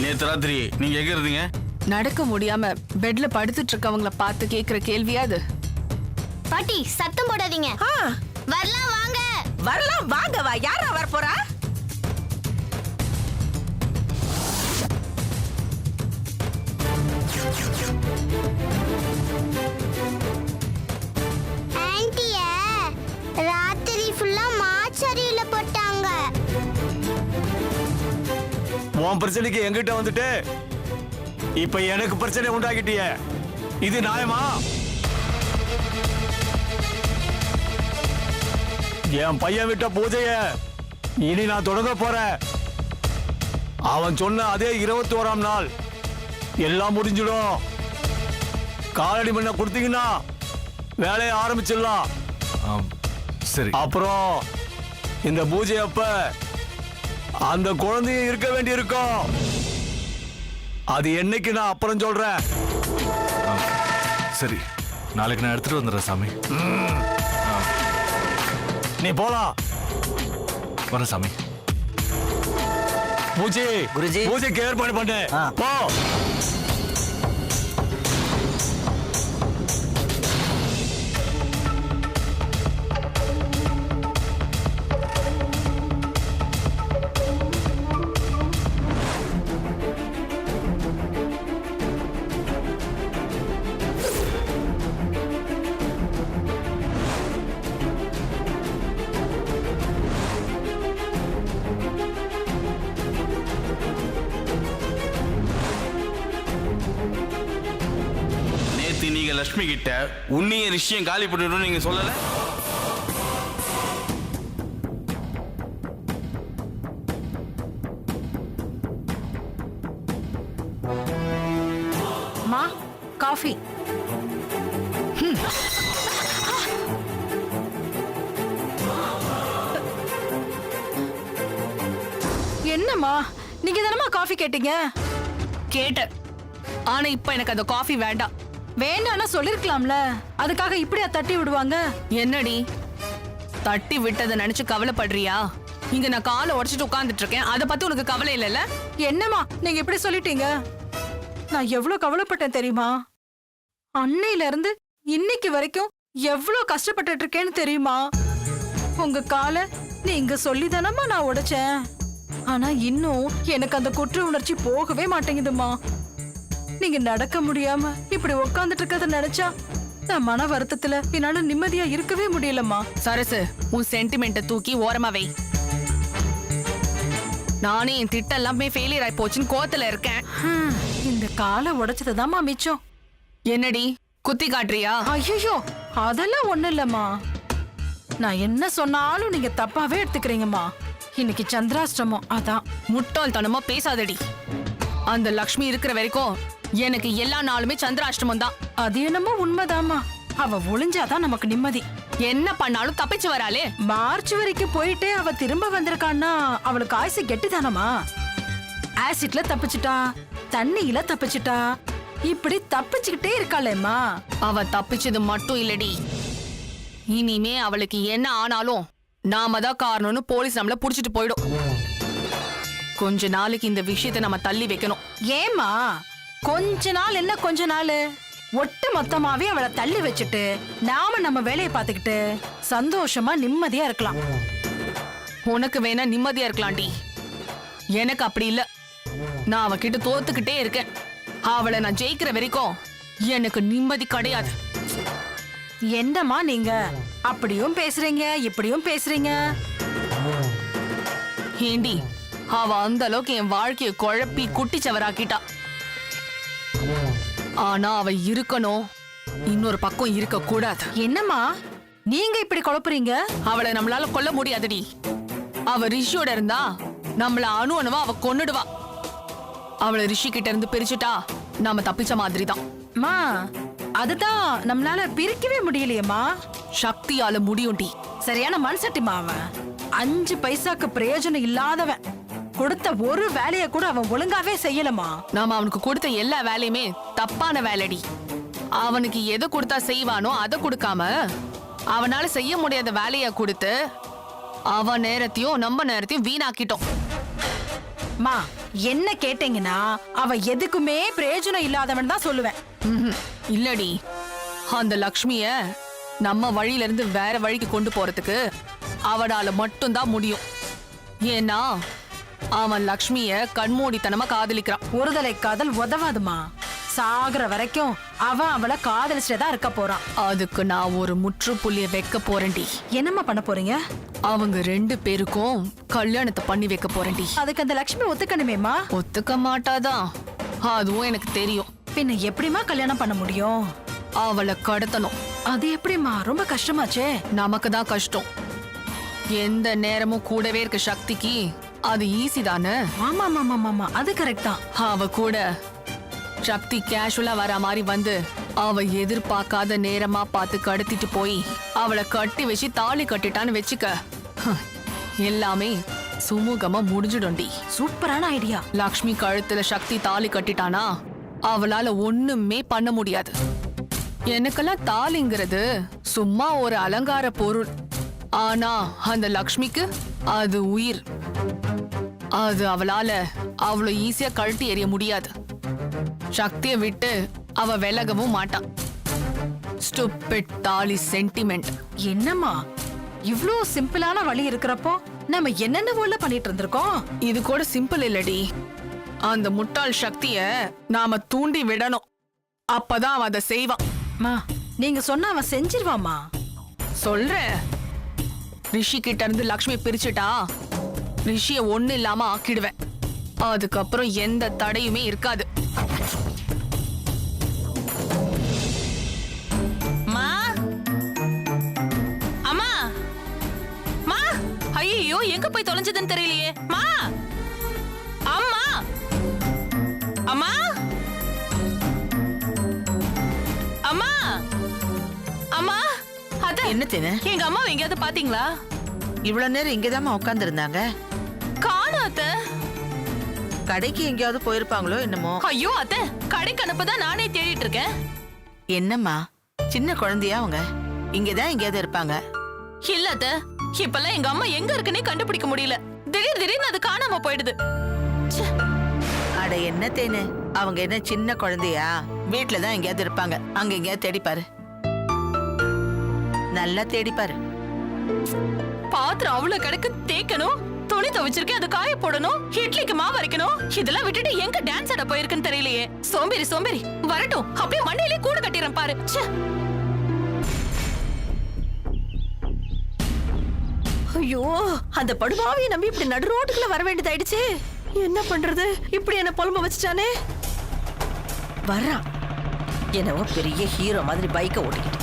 நேத்து ராத்திரி நீங்க எங்க இருந்தீங்க? நடக்க முடியாம பெட்ல படுத்துட்டு இருக்கவங்கள பார்த்து கேக்குற கேள்வியா அது? பாட்டி சத்தம் போடாதீங்க. வரலாம் வாங்க. வரலாம் வாங்க. வா. யாரா வர போறா? ஆன்ட்டிய ராத்திரி ஃபுல்லா மாச்சரியில போட்டாங்க. உன் பிரச்சனைக்கு எங்கிட்ட வந்துட்டு இப்ப எனக்கு பிரச்சனை உண்டாக்கிட்டிய. இது நியாயமா? என் பையன் விட்ட பூஜைய இனி நான் தொடங்க போறேன். அவன் சொன்ன அதே 21ஆம் நாள் எல்லாம் முடிஞ்சிடும். காலடி மண்ண கொடுத்தீங்கன்னா வேலையை ஆரம்பிச்சிடலாம். சரி. அப்புறம் இந்த பூஜை அப்ப அந்த குழந்தையும் இருக்க வேண்டி இருக்கும். அது என்னைக்கு நான் அப்புறம் சொல்றேன். சரி, நாளைக்கு நான் எடுத்துட்டு வந்துடுறேன் சாமி. நீ போலாம். வர சாமி. பூஜை குருஜி. பூஜைக்கு ஏற்பாடு பண்ணு. போ. நீங்க லட்சுமி கிட்ட உன்னிய விஷயம் காலி பண்ணிடணும் நீங்க சொல்லல. மா காஃபி. என்னம்மா நீங்க தானமா காஃபி கேட்டீங்க? கேட்டேன். ஆனா இப்ப எனக்கு அந்த காஃபி வேண்டாம். வேண்டாம்னா சொல்லிருக்கலாம்ல. அதுக்காக இப்படியா தட்டி விடுவாங்க? என்னடி தட்டி விட்டதை நினைச்சு கவலைப்படுறியா? இங்க நான் காலை உடைச்சிட்டு உட்கார்ந்துட்டு இருக்கேன். அதை பத்தி உனக்கு கவலை இல்லைல்ல? என்னம்மா நீங்க இப்படி சொல்லிட்டீங்க. நான் எவ்வளவு கவலைப்பட்டேன் தெரியுமா? அன்னையில இருந்து இன்னைக்கு வரைக்கும் எவ்வளவு கஷ்டப்பட்டுட்டு இருக்கேன்னு தெரியுமா? உங்க காலை நீங்க சொல்லிதானம்மா நான் உடைச்சேன். ஆனா இன்னும் எனக்கு அந்த குற்ற உணர்ச்சி போகவே மாட்டேங்குதுமா. நீங்க நடக்க முடியாம இப்படி உட்கார்ந்துட்டு இருக்கத நினைச்சா நான் மன வருத்தத்துல என்னால நிம்மதியா இருக்கவே முடியலம்மா. சரசு, உன் சென்டிமெண்ட தூக்கி ஓரமா வை. நானே என் திட்டம் எல்லாமே ஃபெயிலியர் ஆயி போச்சுன்னு கோத்துல இருக்கேன். இந்த காலை உடைச்சதுதாம்மா மிச்சம். என்னடி குத்தி காட்டுறியா? ஐயோ அதெல்லாம் ஒண்ணு இல்லம்மா. நான் என்ன சொன்னாலும் நீங்க தப்பாவே எடுத்துக்கிறீங்கம்மா. இன்னைக்கு சந்திராஷ்டமம், அதான். முட்டாள்தனமா பேசாதடி. அந்த லக்ஷ்மி இருக்கிற வரைக்கும் எனக்கு எல்லா நாளுமே சந்திராஷ்டமம் தான். அது என்னமோ உண்மைதாமா. அவ ஒளிஞ்சாதான் நமக்கு நிம்மதி. என்ன பண்ணாலும் தப்பிச்சு வராளே. மார்ச் வரைக்கும் போயிட்டு அவ திரும்ப வந்திருக்கான்னா அவளுக்கு ஆயுசு கெட்டுதானமா. ஆசிட்ல தப்பிச்சுட்டா, தண்ணியில தப்பிச்சுட்டா, இப்படி தப்பிச்சுக்கிட்டே இருக்காளேம்மா. அவ தப்பிச்சது மட்டும் இல்லடி, இனிமே அவளுக்கு என்ன ஆனாலும் நாம தான் காரணம்னு போலீஸ் நம்மள புடிச்சிட்டு போயிடும். கொஞ்ச நாளைக்கு இந்த விஷயத்தை நம்ம தள்ளி வைக்கணும். ஏமா கொஞ்ச நாள் என்ன கொஞ்ச நாள்? ஒட்டு மொத்தமாவே அவளை தள்ளி வச்சுட்டு நாம நம்ம வேலையை பார்த்துக்கிட்டு சந்தோஷமா நிம்மதியா இருக்கலாம். உனக்கு வேணா நிம்மதியா இருக்கலாம்டி, எனக்கு அப்படி இல்ல. நான் அவகிட்ட தோத்துக்கிட்டே இருக்கேன். அவளை நான் ஜெயிக்கிற வரைக்கும் எனக்கு நிம்மதி கிடையாது. என்னம்மா நீங்க அப்படியும் பேசுறீங்க இப்படியும் பேசுறீங்க. ஏண்டி அவ அந்த அளவுக்கு என் வாழ்க்கைய குழப்பி குட்டிச்சவராக்கிட்டா. ஆனா அவ இருக்கணும், இன்னொரு பக்கம் இருக்க கூடாது. என்னம்மா நீங்க இப்படி குழப்புறீங்க? அவளை நம்மளால கொல்ல முடியாதுடி. அவ ரிஷியோட இருந்தா நம்மள அணுவா அவ கொன்னுடுவா. அவளை ரிஷி கிட்ட இருந்து பிரிச்சுட்டா நாம தப்பிச்ச மாதிரி தான். மா அதுதான் நம்மளால பிரிக்கவே முடியலையேம்மா. சக்தியால முடியும்டி. சரியான மனசட்டிமா அவன். 5 பைசாக்கு பிரயோஜனம் இல்லாதவன். கொடுத்த ஒரு வேலைய கூட அவன் ஒழுங்காவே செய்யலமா. நாம அவனுக்கு கொடுத்த எல்லா வேலையுமே தப்பான வேலைடி. அவனுக்கு எதை கொடுத்தா செய்வானோ அதை கொடுக்காம அவனால செய்ய முடியாத வேலைய கொடுத்து அவன் நேரத்தையும் நம்ம நேரத்தையும் வீணாக்கிட்டோம். மா என்ன கேட்டீங்கன்னா அவ எதுக்குமே பிரயோஜனம் இல்லாதவன் தான் சொல்லுவேன். இல்லடி, அந்த லக்ஷ்மிய நம்ம வழியில இருந்து வேற வழிக்கு கொண்டு போறதுக்கு அவனால மட்டும்தான் முடியும். ஏன்னா அவன் லக்ஷ்மிய கண்மூடித்தனமா காதலிக்கிறான். ஒருதலை காதல் உதவாதுமா. சாகுற வரைக்கும் அவன் அவளை காதலிச்சுதான் இருக்க போறான். அதுக்கு நான் ஒரு முற்றுப்புள்ளிய வைக்க போறேன்டி. என்னம்மா பண்ண போறீங்க? அவங்க 2 பேருக்கும் கல்யாணத்தை பண்ணி வைக்க போறேன்டி. அதுக்கு அந்த லட்சுமி ஒத்துக்கணுமேமா. ஒத்துக்க மாட்டாதான், அதுவும் எனக்கு தெரியும். பின்ன எப்படிமா கல்யாணம் பண்ண முடியும்? அவளை கடத்தணும். அது எப்படிமா? ரொம்ப கஷ்டமாச்சே. நமக்கு தான் கஷ்டம். எந்த நேரமும் கூடவே இருக்க சக்திக்கு அது ஈஸி தானே. ஆமா ஆமா ஆமா, அது கரெக்ட் தான். அவ கூட சக்தி கேஷுவலா வர மாதிரி வந்து அவ எதிர்பார்க்காத நேரமா பார்த்து கடத்திட்டு போய் அவளை கட்டி வச்சு தாலி கட்டிட்டான்னு வச்சுக்க, எல்லாமே சுமூகமா முடிஞ்சிடும்டி. சூப்பரான ஐடியா. லக்ஷ்மி கழுத்துல சக்தி தாலி கட்டிட்டானா அவளால ஒண்ணுமே பண்ண முடியாது. எனக்கெல்லாம் தாலிங்கிறது சும்மா ஒரு அலங்கார பொருள். ஆனா அந்த லக்ஷ்மிக்கு அது உயிர். அது அவளால அவ்வளவு ஈஸியா கழட்டி எறிய முடியாது. சக்தியை விட்டு அவ விலகவும் மாட்டான். ஸ்டூபிட் தாலி சென்டிமெண்ட். என்னம்மா இவ்ளோ சிம்பிளான வழி இருக்கிறப்போ நம்ம என்னென்ன பண்ணிட்டு இருந்திருக்கோம். இது கூட சிம்பிள் இல்லடி. அந்த முட்டாள் சக்திய நாம தூண்டி விடணும். அப்பதான் அவன் அதை செய்வான். மா நீங்க சொன்ன அவன் செஞ்சிருவாமா. சொல்றேன். ரிஷி கிட்ட இருந்து லக்ஷ்மி பிரிச்சுட்டா ரிஷிய ஒண்ணு இல்லாம ஆக்கிடுவேன். அதுக்கப்புறம் எந்த தடையுமே இருக்காது. அம்மா, மா, ஐயோ எங்க போய் தொலைஞ்சதுன்னு தெரியலையே. மா, அம்மா, அம்மா, அம்மா, அம்மா. அத என்ன தேனு? எங்க அம்மாவை எங்கேயாவது பாத்தீங்களா? இவ்வளவு நேரம் இங்கதாம்மா உட்கார்ந்து இருந்தாங்க. காணோம் அத்த. கடைக்கு எங்கேயாவது போயிருப்பாங்களோ என்னமோ. ஐயோ அத்த, கடைக்கு அனுப்பதான் நானே தேடிட்டு இருக்கேன். என்னம்மா சின்ன குழந்தையா அவங்க? இங்கதான் எங்கேயாவது இருப்பாங்க. இல்ல அத்த, இப்பெல்லாம் எங்க அம்மா எங்க இருக்குன்னே கண்டுபிடிக்க முடியல. திடீர்னு அது காணாம போயிடுது. அட என்ன தேனு, அவங்க என்ன சின்ன குழந்தையா? வீட்டுலதான் எங்கேயாவது இருப்பாங்க. அங்க எங்கேயாவது தேடிப்பாரு, நல்லா தேடிப்பாரு. பாத்திரம் அவ்வளவு கிடக்கு, தேய்க்கணும். துணி துவைச்சிருக்கேன், அது காய போடணும். இட்லிக்கு மாவு அரைக்கணும். இதெல்லாம் விட்டுட்டு எங்க டான்ஸ் ஆட போயிருக்குன்னு தெரியலையே. சோம்பேறி சோம்பேறி. வரட்டும், அப்படியே மண்ணிலே கூடு கட்டிடுறேன் பாரு. ஐயோ அந்த படுபாவியை நம்பி இப்படி நடு ரோட்டுக்குள்ள வர வேண்டியதாயிடுச்சு. என்ன பண்றது? இப்படி என்ன புலம்ப வச்சுட்டானே. வர்றான் என்னவோ பெரிய ஹீரோ மாதிரி பைக்கை ஓட்டிக்கிட்டு.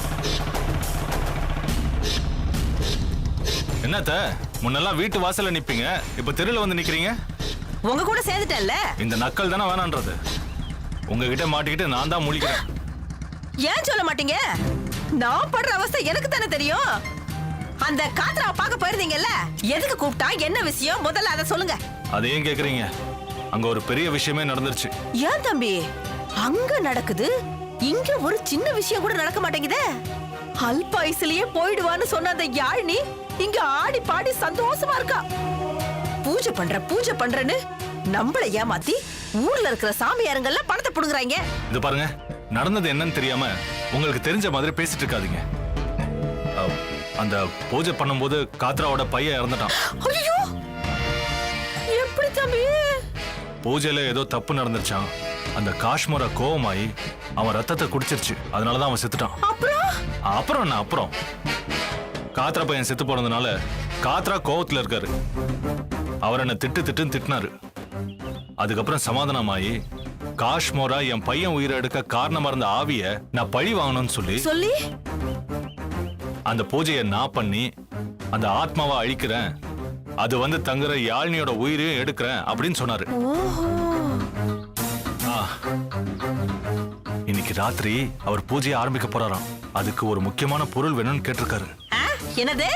என்னத்த முன்னெல்லாம் வீட்டு வாசல்ல நிப்பீங்க, இப்ப தெருல வந்து நிக்கிறீங்க. உங்க கூட சேர்ந்துட்டேன்ல. இந்த நக்கல் தானே வேணான்றது. உங்ககிட்ட மாட்டிக்கிட்டு நான் தான் முழிக்கிறேன். ஏன் சொல்ல மாட்டீங்க? நான் படுற அவஸ்தை எனக்கு தானே தெரியும். அந்த காத்ராவை பார்க்க போயிருந்தீங்கல்ல, எதுக்கு கூப்பிட்டா, என்ன விஷயம், முதல்ல அதை சொல்லுங்க. அதையும் கேக்குறீங்க? அங்க ஒரு பெரிய விஷயமே நடந்துருச்சு. ஏன் தம்பி அங்க நடக்குது, இங்க ஒரு சின்ன விஷயம் கூட நடக்க மாட்டேங்குதே. அல்பாயுசிலேயே போயிடுவான்னு சொன்ன அந்த யாழினி இங்க ஆடி பாடி சந்தோஷமா இருக்கா. பூஜை பண்றேன்னு நம்மள ஏமாத்தி ஊர்ல இருக்கிற சாமியாருங்கெல்லாம் பணத்தை புடுங்குறாங்க. இது பாருங்க, நடந்தது என்னன்னு தெரியாம உங்களுக்கு தெரிஞ்ச மாதிரி பேசிட்டு இருக்காதீங்க. அந்த பூஜை பண்ணும்போது காத்ராவோட பையன் இறந்துட்டான். ஐயோ எப்படி தம்பி? பூஜையில ஏதோ தப்பு நடந்துருச்சான். அந்த காஷ்மீர கோவமாயி அவன் ரத்தத்தை குடிச்சிருச்சு. அதனாலதான் அவன் செத்துட்டான். அப்புறம் காத்ரா பையன் செத்து போனதுனால காத்ரா கோவத்துல இருக்காரு. அவர் என்ன திட்டுன்னு திட்டினாரு. அதுக்கப்புறம் சமாதானமாயி காஷ்மோரா என் பையன் உயிரை எடுக்க காரணமா இருந்த ஆவிய நான் பழி வாங்கணும்னு சொல்லி அந்த பூஜையை நான் பண்ணி அந்த ஆத்மாவை அழிக்கிறேன், அது வந்து தங்குற யாழ்னியோட உயிரையும் எடுக்கிறேன் அப்படின்னு சொன்னாரு. இன்னைக்கு ராத்திரி அவர் பூஜையை ஆரம்பிக்க போறாராம். அதுக்கு ஒரு முக்கியமான பொருள் வேணும்னு கேட்டிருக்காரு. என்னது?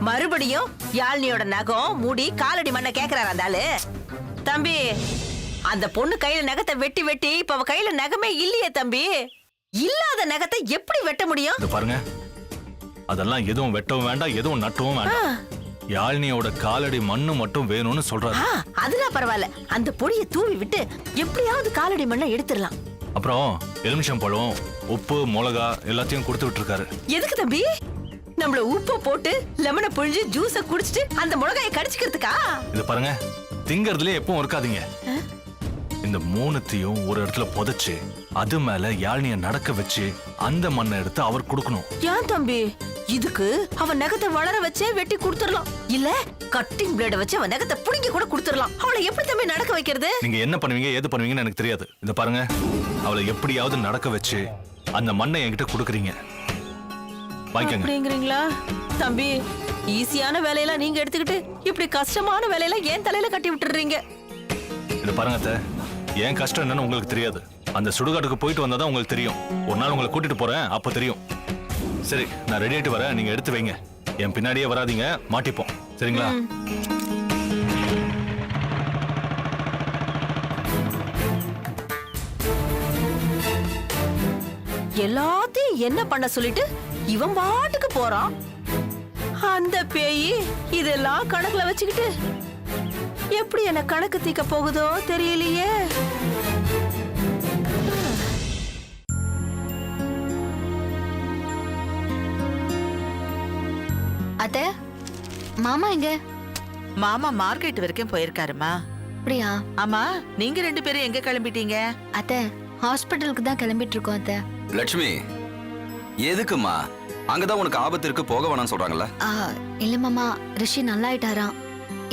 மறுபடியும் யாழ்னியோட நகம் மூடி காலடி மண்ண கேக்குறாரு அந்த ஆளு. தம்பி அந்த பொண்ணு கையில நகத்தை வெட்டி இப்ப அவ கையில நகமே இல்லையே தம்பி. இல்லாத நகத்தை எப்படி வெட்ட முடியும்? இது பாருங்க, அதெல்லாம் எதுவும் வெட்டவும் வேண்டாம், எதுவும் நட்டவும் வேண்டாம். யாழ்னியோட காலடி மண்ணு மட்டும் வேணும்னு சொல்றாரு. அதெல்லாம் பரவாயில்ல. அந்த பொடியை தூவி விட்டு எப்படியாவது காலடி மண்ணை எடுத்துடலாம். அப்புறம் எலுமிச்சம் பழம், உப்பு, மிளகா எல்லாத்தையும் கொடுத்து விட்டுருக்காரு. எதுக்கு தம்பி? நம்மள உப்பு போட்டு லெமனை புழிஞ்சு ஜூஸ குடிச்சிட்டு அந்த மிளகாயை கடிச்சுக்கிறதுக்கா? இது பாருங்க, திங்கறதுல எப்பவும் இருக்காதீங்க. இந்த மூணுத்தையும் ஒரு இடத்துல புதைச்சு அது மேல யாழ்னிய நடக்க வச்சு அந்த மண்ணை எடுத்து அவர் கொடுக்கணும். ஏன் தம்பி? இதுக்கு அவன் நகத்தை வளர வச்சே வெட்டி கொடுத்துடலாம். இல்ல கட்டிங் பிளேட வச்சு அவன் நகத்தை புடுங்கி கூட கொடுத்துடலாம். அவளை எப்படி தம்பி நடக்க வைக்கிறது? நீங்க என்ன பண்ணுவீங்க, ஏது பண்ணுவீங்கன்னு எனக்கு தெரியாது. இத பாருங்க, அவளை எப்படியாவது நடக்க வச்சு அந்த மண்ணை என்கிட்ட கொடுக்குறீங்க. வாங்கிக்கங்க. அப்படிங்கிறீங்களா? தம்பி, ஈஸியான வேலையெல்லாம் நீங்க எடுத்துக்கிட்டு இப்படி கஷ்டமான வேலையெல்லாம் ஏன் தலையில கட்டி விட்டுறீங்க? இது பாருங்க அத்தை, ஏன் கஷ்டம் என்னன்னு உங்களுக்கு தெரியாது. அந்த சுடுகாட்டுக்கு போயிட்டு வந்தாதான் உங்களுக்கு தெரியும். ஒரு நாள் உங்களை கூட்டிட்டு போறேன், அப்ப தெரியும். சரி, நான் ரெடி ஆயிட்டு வரேன், நீங்க எடுத்து வைங்க. என் பின்னாடியே வராதீங்க, மாட்டிப்போம். சரிங்களா? எல்லாத்தையும் என்ன பண்ண சொல்லிட்டு இவன் பாட்டுக்கு போறான். அந்த பேயி இதெல்லாம் கணக்குல வச்சுக்கிட்டு எப்படி என்ன கணக்கு தீக்க போகுதோ தெரியலையே. அத்தை, மாமா எங்க? மாமா மார்க்கெட் வரைக்கும் போயிருக்காருமா. அப்படியா? ஆமா, நீங்க 2 பேரும் எங்க கிளம்பிட்டீங்க? அத்தை, ஹாஸ்பிட்டலுக்கு தான் கிளம்பிட்டு இருக்கோம் அத்தை. லட்சுமி, எதுக்குமா? அங்கதான் உனக்கு ஆபத்து இருக்கு, போக வேணாம்னு சொல்றாங்கல்ல? இல்ல மாமா, ரிஷி நல்லா ஆயிட்டாராம்.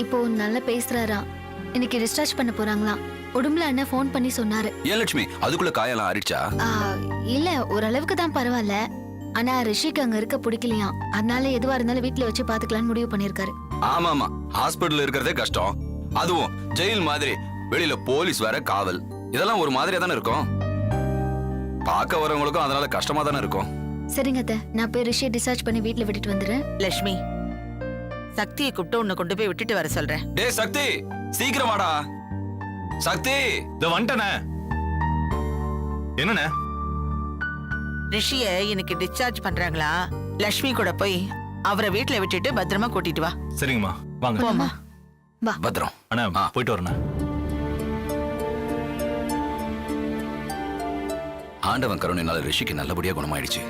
இப்போ நல்லா பேசுறாராம். இன்னைக்கு டிஸ்சார்ஜ் பண்ண போறாங்களாம். உடம்புல அண்ணன் ஃபோன் பண்ணி சொன்னாரு. ஏன் லட்சுமி, அதுக்குள்ள காயெல்லாம் ஆறிடுச்சா? இல்ல, ஓரளவுக்கு தான் பரவாயில்ல. ஆனா ரிஷிக்கு அங்க இருக்க பிடிக்கலையாம். அதனால எதுவா இருந்தாலும் வீட்டுல வச்சு பாத்துக்கலாம்னு முடிவு பண்ணிருக்காரு. ஆமா ஆமா, ஹாஸ்பிடல்ல இருக்கிறதே கஷ்டம். அதுவும் ஜெயில் மாதிரி, வெளியில போலீஸ் வேற, காவல், இதெல்லாம் ஒரு மாதிரியா தானே இருக்கும். பார்க்க வரவங்களுக்கும் அதனால கஷ்டமா தானே இருக்கும். சரிங்க அத்தை, நான் போய் ரிஷியை டிஸ்சார்ஜ் பண்ணி வீட்டுல விட்டுட்டு வந்துடுறேன். லட்சுமி, சக்தியை கூப்பிட்டு உன்னை கொண்டு போய் விட்டுட்டு வர சொல்றேன். டேய் சக்தி, சீக்கிரம் வாடா. சக்தி, இத வந்துட்டனே. என்னண்ணே? ரிஷிய இன்னைக்கு டிஸ்சார்ஜ் பண்றாங்களா? லட்சுமி கூட போய் அவரை வீட்டுல விட்டுட்டு பத்திரமா கூட்டிட்டு வா. சரிங்கம்மா, வாங்க. போமா. பத்திரம். அண்ணா, போயிட்டு வரேண்ணே. ஆண்டவன் கருணையினால ரிஷிக்கு நல்லபடியா குணமாயிடுச்சு.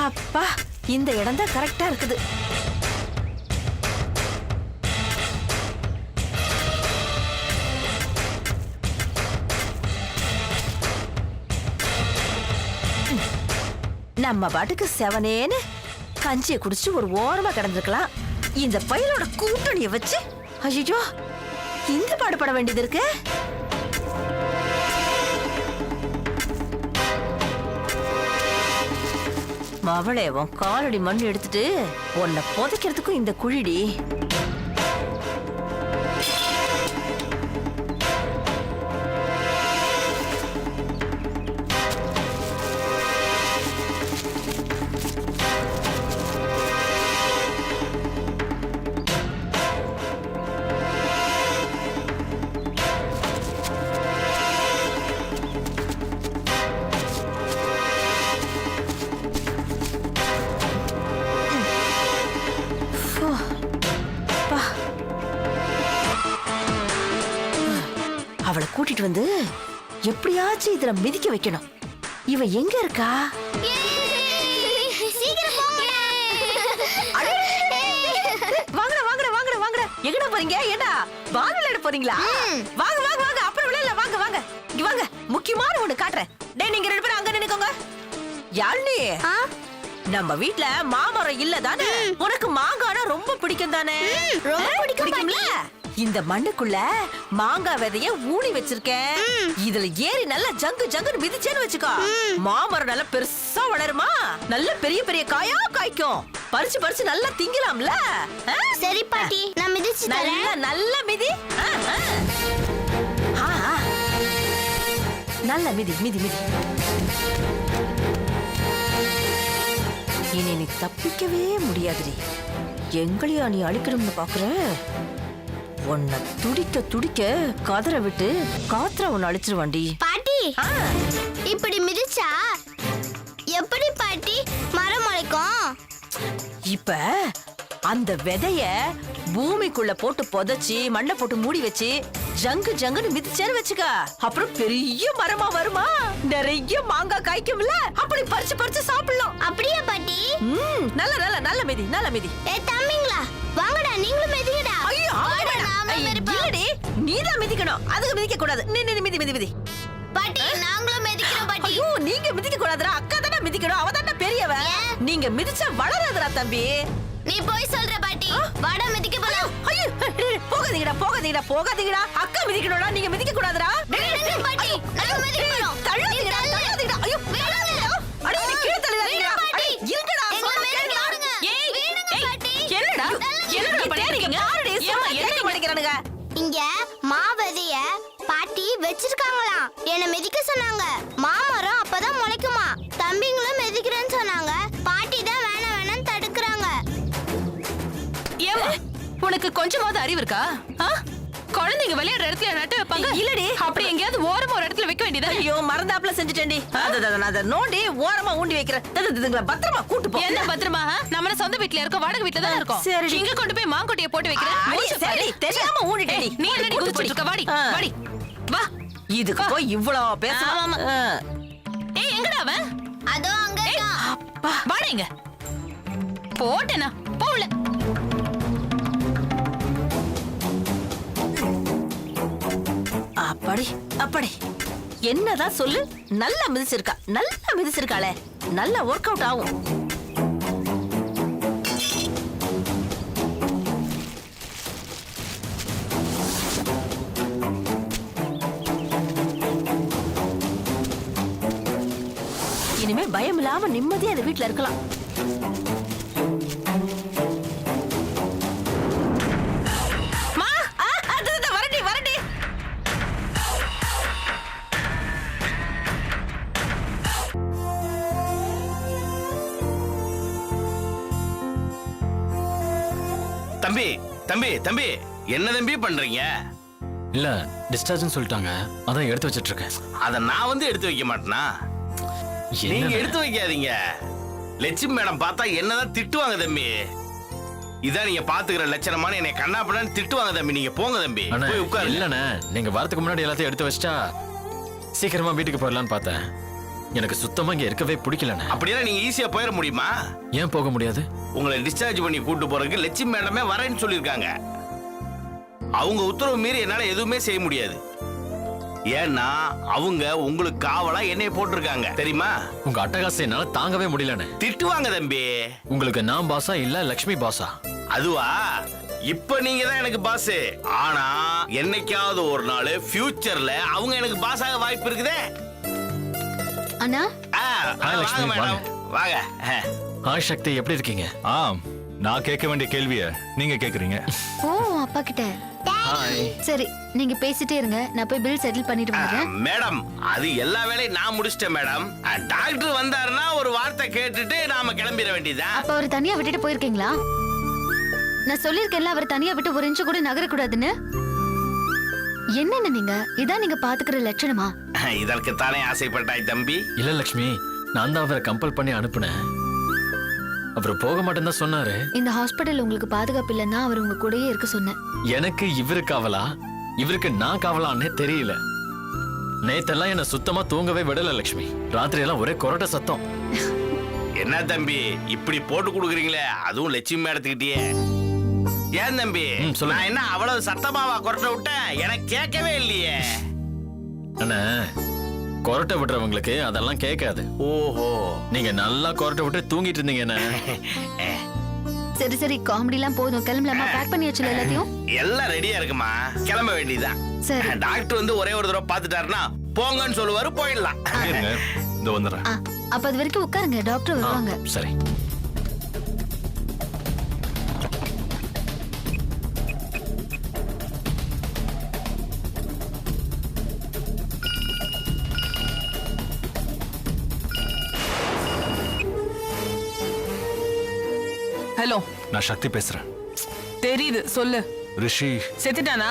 அப்பா, இந்த இடம் தான் கரெக்டா இருக்குது. நம்ம பாட்டுக்கு செவனேன்னு கஞ்சியை குடிச்சிட்டு ஒரு ஓரமா கிடந்திருக்கலாம். இந்த பையலோட கூட்டணியை வச்சு ஐயோ இந்த பாடுபட வேண்டியது இருக்கு. மவளே, உன் காலடி மண் எடுத்துட்டு உன்னை புதைக்கிறதுக்கும் இந்த குழிடி. அவளை கூட்டிட்டு வந்து எப்படியாச்சும் இதுல மிதிக்க வைக்கணும். இவ எங்க இருக்கா? வாங்கடா வாங்கடா வாங்கடா வாங்கடா. எங்கடா போறீங்க? ஏடா பால் விளையாட போறீங்களா? வாங்க வாங்க வாங்க, அப்புறம் விளையாடலாம். வாங்க வாங்க, இங்க வாங்க, முக்கியமான ஒண்ணு காட்டுறேன். டேய், நீங்க 2 பேரும் அங்க நின்னுக்கோங்க. யாழ்னி, நம்ம வீட்ல மாமரம் இல்ல தானே? உனக்கு மாங்கானா ரொம்ப பிடிக்கும் தானே? ரொம்ப பிடிக்கும்ல. இந்த மண்ணுக்குள்ள மாங்காய் விதைய ஊனி வச்சிருக்கேன். இதுல ஏறி நல்லா ஜங்கு ஜங்குன்னு மிதிச்சேன்னு வச்சுக்கோ, மாமரம் நல்லா பெருசா வளருமா, நல்ல பெரிய பெரிய காயா காய்க்கும். பறிச்சு பறிச்சு நல்லா திங்கலாம்ல. சரி பாட்டி, நான் மிதிச்சு தரேன். நல்லா நல்ல மிதி. நல்ல மிதி மிதி மிதி. இனி நீ தப்பிக்கவே முடியாதுடி. எங்களையா நீ அழிக்கணும்னு பாக்குற? உன்னை துடிக்க துடிக்க கதற விட்டு காத்திர உன்னை அழிச்சிருவாண்டி. பாட்டி, இப்படி மிதிச்சா எப்படி பாட்டி மரம் இப்ப அந்த விதைய பூமிக்குள்ள போட்டு புதைச்சி மண்ணை போட்டு மூடி வச்சு ஜங்கு ஜங்குன்னு மிதிச்சேன்னு வச்சுக்க, அப்புறம் பெரிய மரமா வருமா, நிறைய மாங்காய் காய்க்கும்ல, அப்படி பறிச்சு பறிச்சு சாப்பிடலாம். அப்படியே பாட்டி? நல்ல நல்ல நல்ல மிதி, நல்ல மிதி. ஏ தம்பிங்களா, வாங்கடா நீங்களும் மிதிங்கடா. ஐயோ வாடா, நாம மிதிப்போம். இல்லடி, நீதான் மிதிக்கணும், அதுக்கு மிதிக்க கூடாது. நீ மிதி மிதி மிதி. பாட்டி நாங்களும் மிதிக்கிறோம் பாட்டி. ஐயோ நீங்க மிதிக்க கூடாதுடா, அக்கா தானே மிதிக்கணும், அவ தானே பெரியவ. நீங்க மிதிச்சா வளராதுடா தம்பி. நீ போய் சொல்ற பாட்டி. வாடா மிதிக்க போலாம். ஐயோ போகாதீங்கடா போகாதீங்கடா போகாதீங்கடா, அக்கா மிதிக்கணும்டா, நீங்க மிதிக்க கூடாதுடா. விடுங்க பாட்டி, நாங்க மிதிக்க போறோம். தள்ளாதீங்கடா தள்ளாதீங்கடா. ஐயோ விடுங்க. அட நீ கீழ தள்ளாதீங்கடா. பாட்டி. இருக்கடா எங்க சொல்ல மேல கேளுடா. விடுங்க. ஏய், விடுங்க ஏய், பாட்டி. என்னடா என்னடா பண்ணிருக்கீங்க? பாருடி, சொன்னா கேட்க மாட்டேங்கிறானுங்க. இங்க மாவதிய பாட்டி வச்சிருக்காங்களாம். என்ன மிதிக்க சொன்னாங்க. மாமரம் அப்பதான் முளைக்குமா. தம்பிங்களும் மிதிக்கிறேன்னு சொன்னாங்க. பாட்டி தான் வேணாம் வேணாம்னு தடுக்கறாங்க. ஏம்மா, உனக்கு கொஞ்சமாவது அறிவு இருக்கா? ஆ? குழந்தைங்க விளையாடுற இடத்துல நட்டு வைப்பாங்க இல்லடி. அப்படி எங்கேயாவது ஓரமா ஒரு இடத்துல வைக்க வேண்டியதா? ஐயோ மறந்தாப்புல செஞ்சுட்டேன்டி. அத நோண்டி ஓரமா ஊண்டி வைக்கிறேன். இதுங்களை பத்திரமா கூட்டு போ. என்ன பத்திரமா? நம்ம சொந்த வீட்ல இருக்கோம், வாடகை வீட்ல தான் இருக்கோம். சரிடி. இங்க கொண்டு போய் மாங்கொட்டைய போட்டு வைக்கிறேன். அடி, மூச்சு பாரு. சரி, தெரியாம ஊண்டிட்டேன்டி. நீ என்னடி கூட்டு குதிச்சிட்டு இருக்க? வாடி ஆ. வாடி வா. இதுக்கு போய் இவ்வளவு பேசலாம். ஆமா. ஏய், எங்கடா அவன்? அதோ அங்க இருக்கான். வாடேங்க. போட்டேனா போல. அப்படி அப்படி என்னதான் சொல்லு, நல்லா மிதிச்சிருக்கா, நல்லா மிதிச்சிருக்காளே, நல்லா ஒர்க் அவுட் ஆகும். இனிமே பயம் இல்லாம நிம்மதியா அந்த வீட்டுல இருக்கலாம். மா, வரடி வரடி. தம்பி தம்பி தம்பி, என்ன தம்பி பண்றீங்க? இல்ல டிஸ்சார்ஜ்னு சொல்லிட்டாங்க, அதான் எடுத்து வச்சிட்டு இருக்கேன். அத நான் வந்து எடுத்து வைக்க மாட்டேனா? நீங்க எடுத்து வைக்காதீங்க. லட்சுமி மேடம் பார்த்தா என்னதான் திட்டுவாங்க தம்பி. இதான் நீங்க பாத்துக்கிற லட்சணமான என்னை கண்ணாப்படான்னு திட்டுவாங்க தம்பி. நீங்க போங்க தம்பி, போய் உட்காரு. இல்லண்ணே, நீங்க வரதுக்கு முன்னாடி எல்லாத்தையும் எடுத்து வச்சிட்டா சீக்கிரமா வீட்டுக்கு போயிடலான்னு பார்த்தேன். எனக்கு சுத்தமா இங்க இருக்கவே பிடிக்கலண்ணே. அப்படின்னா நீங்க ஈஸியா போயிட முடியுமா? ஏன் போக முடியாது? உங்களை டிஸ்சார்ஜ் பண்ணி கூட்டு போறதுக்கு லட்சுமி மேடமே வரேன்னு சொல்லியிருக்காங்க. அவங்க உத்தரவு மீறி என்னால எதுவுமே செய்ய முடியாது. ஏன்னா அவங்க உங்களுக்கு காவலா என்னைய போட்டிருக்காங்க தெரியுமா? உங்க அட்டகாசம் என்னால தாங்கவே முடியலண்ணே. திட்டுவாங்க தம்பி. உங்களுக்கு நான் பாஸா இல்ல லக்ஷ்மி பாஸா? அதுவா, இப்ப நீங்க தான் எனக்கு பாஸ். ஆனா என்னைக்காவது ஒரு நாள் ஃபியூச்சர்ல அவங்க எனக்கு பாஸாக வாய்ப்பு இருக்குதே. அண்ணா வாங்க லட்சுமி, மேடம், வாங்க. ஹாய் சக்தி, எப்படி இருக்கீங்க? நான் கேட்க வேண்டிய கேள்விய நீங்க கேக்குறீங்க. ஓ அப்பா கிட்ட. ஹாய். சரி நீங்க பேசிட்டே இருங்க, நான் போய் பில் செட்டில் பண்ணிட்டு வந்துடுறேன். மேடம், அது எல்லா வேலையும் நான் முடிச்சிட்டேன் மேடம். டாக்டர் வந்தாருன்னா ஒரு வார்த்தை கேட்டுட்டு நாம கிளம்பிட வேண்டியதுதான். அப்ப அவர் தனியா விட்டுட்டு போயிருக்கீங்களா? நான் சொல்லிருக்கேன்ல அவர் தனியா விட்டு ஒரு இன்ச்சு கூட நகரக்கூடாதுன்னு. என்னன்னு நீங்க இதான் நீங்க பாத்துக்கிற லட்சணமா? இதற்குத்தானே ஆசைப்பட்டாய் தம்பி. இல்ல லக்ஷ்மி, நான் தான் அவரை கம்பல் பண்ணி அனுப்புனேன். அவர் போக மாட்டேன்னு தான் சொன்னாரு. இந்த ஹாஸ்பிடல் உங்களுக்கு பாதுகாப்பு இல்லைன்னா அவர் உங்க கூடயே இருக்க சொன்னேன். எனக்கு இவரு காவலா, இவருக்கு நான் காவலான்னே தெரியல. நேத்தெல்லாம் என்ன சுத்தமா தூங்கவே விடல லக்ஷ்மி. ராத்திரி எல்லாம் ஒரே கொரட்ட சத்தம். என்ன தம்பி இப்படி போட்டு கொடுக்குறீங்களே, அதுவும் லட்சுமி மேடத்துக்கிட்டே. ஏன் தம்பி, சொல்லுங்க. நான் என்ன அவ்வளவு சத்தமாவா குரட்ட விட்டேன்? எனக்கு கேட்கவே இல்லையே. அண்ணா, கொரட்டை விடுறவங்களுக்கு அதெல்லாம் கேட்காது. ஓஹோ, நீங்க நல்லா கொரட்டை விட்டு தூங்கிட்டு இருந்தீங்க என்ன? சரி சரி காமெடி எல்லாம் போதும், கிளம்பலாமா? பேக் பண்ணி வச்சுல எல்லாத்தையும். எல்லாம் ரெடியா இருக்குமா, கிளம்ப வேண்டியதுதான். சரி. டாக்டர் வந்து ஒரே ஒரு தடவை பாத்துட்டாருன்னா போங்கன்னு சொல்லுவாரு, போயிடலாம். இருங்க, இந்த வந்துடுறேன். அப்ப அது வரைக்கும் உட்காருங்க, டாக்டர் வருவாங்க. சரி. ஹலோ, நான் சக்தி பேசுறேன். தெரியுது, சொல்லு. ரிஷி செத்துட்டானா?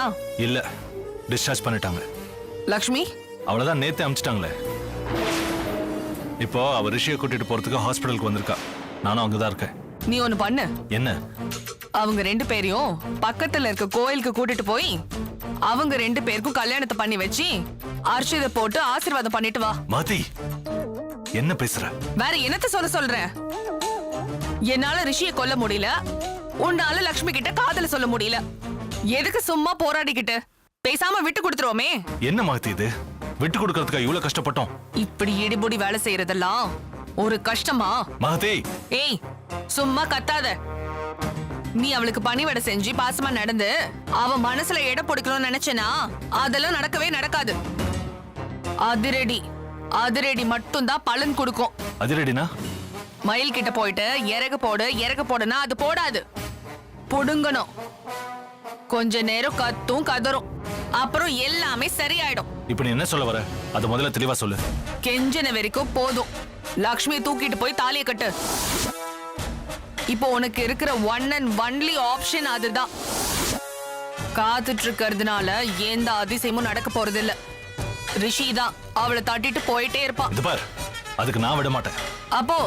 இல்ல, டிஸ்சார்ஜ் பண்ணிட்டாங்க. லக்ஷ்மி அவ்வளவுதான், நேத்தே அமிச்சிட்டாங்களே. இப்போ அவ ரிஷியை கூட்டிட்டு போறதுக்கு ஹாஸ்பிடலுக்கு வந்திருக்கா. நானும் அங்கதான் இருக்கேன். நீ ஒண்ணு பண்ணு. என்ன? அவங்க 2 பேரையும் பக்கத்துல இருக்க கோயிலுக்கு கூட்டிட்டு போய் அவங்க 2 பேருக்கும் கல்யாணத்தை பண்ணி வச்சு அர்ச்சதை போட்டு ஆசீர்வாதம் பண்ணிட்டு வா. மாதி, என்ன பேசுற? வேற என்னத்த சொல்றேன்? என்னால ரிஷியை கொல்ல முடியல, உன்னால லக்ஷ்மி கிட்ட காதல சொல்ல முடியல. எதுக்கு சும்மா போராடிக்கிட்டு? பேசாம விட்டு கொடுத்துருவோமே. என்ன மாத்தி இது? விட்டு கொடுக்கறதுக்கா இவ்வளவு கஷ்டப்பட்டோம்? இப்படி இடிபொடி வேலை செய்யறதெல்லாம் ஒரு கஷ்டமா? மகதி, ஏய், சும்மா கத்தாத. நீ அவளுக்கு பணிவிடை செஞ்சு பாசமா நடந்து அவ மனசுல எடை பிடிக்கணும்னு நினைச்சேனா அதெல்லாம் நடக்கவே நடக்காது. அதிரடி மட்டும் தான் பலன் கொடுக்கும். அதிரடினா? மயில் கிட்ட போயிட்டு இறகு போடுனா அது போடாது, புடுங்கணும். கொஞ்ச நேரம் கத்தும் கதறும், அப்புறம் எல்லாமே சரியாயிடும். இப்ப நீ என்ன சொல்ல வர? அது முதல்ல தெளிவா சொல்லு. கெஞ்சன வரைக்கும் போதும். லக்ஷ்மியை தூக்கிட்டு போய் தாலியை கட்டு. இப்போ உனக்கு இருக்கிற ஒன் அண்ட் ஒன்லி ஆப்ஷன் அதுதான். காத்துட்டு இருக்கிறதுனால எந்த அதிசயமும் நடக்க போறது இல்ல. ரிஷி தான் அவளை தட்டிட்டு போயிட்டே இருப்பான். இது பார், அதுக்கு நான் விட மாட்டேன். அப்போ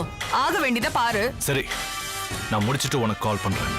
ஆக வேண்டியதை பாரு. சரி, நான் முடிச்சிட்டு உனக்கு கால் பண்றேன்.